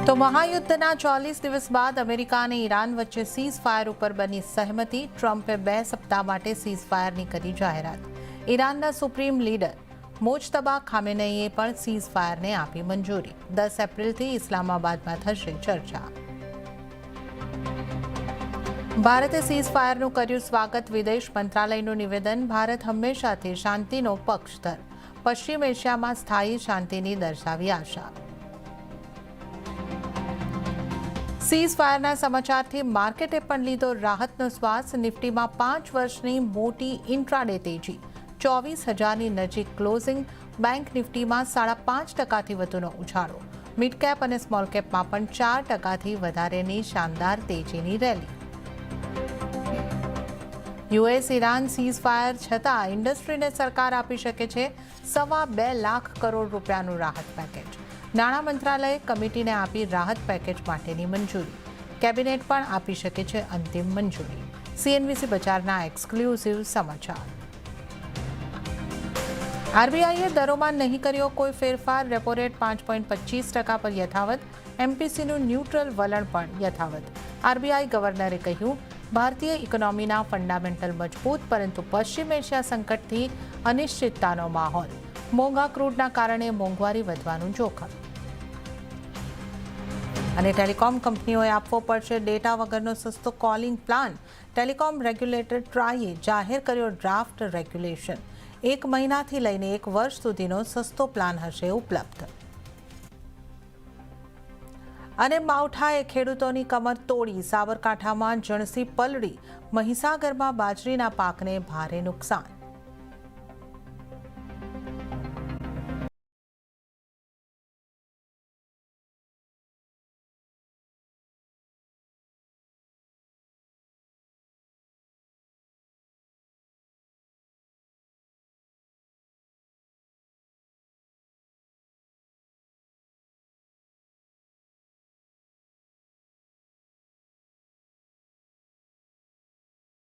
તો મહાયુદ્ધના 40 દિવસ બાદ અમેરિકા અને ઈરાન વચ્ચે સીઝ ફાયર ઉપર બની સહમતિ. ટ્રમ્પે 2 સપ્તાહ માટે સીઝ ફાયરની કરી જાહેરાત. ઈરાનના સુપ્રીમ લીડર મોજતબા ખામેનેઈએ પણ સીઝ ફાયરને આપી મંજૂરી. 10 એપ્રિલથી ઇસ્લામાબાદમાં થશે ચર્ચા. ભારતે સીઝ ફાયરનું કર્યું સ્વાગત. વિદેશ મંત્રાલયનું નિવેદન. ભારત હંમેશાથી શાંતિનો પક્ષધર. પશ્ચિમ એશિયામાં સ્થાયી શાંતિની દર્શાવી આશા. સીઝ ફાયરના સમાચારથી માર્કેટે પણ લીધો રાહતનો શ્વાસ. નિફ્ટીમાં 5 વર્ષની મોટી ઇન્ટ્રાડે તેજી. 24,000ની નજીક ક્લોઝિંગ. બેંક નિફ્ટીમાં 5.5%થી વધુનો ઉછાળો. મિડ કેપ અને સ્મોલ કેપમાં પણ 4%થી વધારેની શાનદાર તેજીની રેલી. યુએસ ઈરાન સીઝ ફાયર છતાં ઇન્ડસ્ટ્રીને સરકાર આપી શકે છે ₹2.25 લાખ કરોડ રાહત પેકેજ. નાણાં મંત્રાલયે કમિટીને આપી રાહત પેકેજ માટેની મંજૂરી. કેબિનેટ પણ આપી શકે છે અંતિમ મંજૂરી. સીએનબીસી બજારના એક્સક્લુઝિવ સમાચાર. આરબીઆઈએ દરોમાં નહીં કર્યો કોઈ ફેરફાર. રેપો રેટ 5.25% પર યથાવત. એમપીસીનું ન્યુટ્રલ વલણ પણ યથાવત. આરબીઆઈ ગવર્નરે કહ્યું, ભારતીય ઇકોનોમીના ફંડામેન્ટલ મજબૂત, પરંતુ પશ્ચિમ એશિયા સંકટથી અનિશ્ચિતતાનો માહોલ. મોંઘા ક્રૂડના કારણે મોંઘવારી વધવાનું જોખમ. અને ટેલિકોમ કંપનીઓએ આપવો પડશે ડેટા વગરનો સસ્તો કોલિંગ પ્લાન. ટેલિકોમ રેગ્યુલેટર ટ્રાઈએ જાહેર કર્યો ડ્રાફ્ટ રેગ્યુલેશન. 1 મહિનાથી લઈને 1 વર્ષ સુધીનો સસ્તો પ્લાન હશે ઉપલબ્ધ. અને માવઠાએ ખેડૂતોની કમર તોડી. સાબરકાંઠામાં જણસી પલળી. મહીસાગરમાં બાજરીના પાકને ભારે નુકસાન.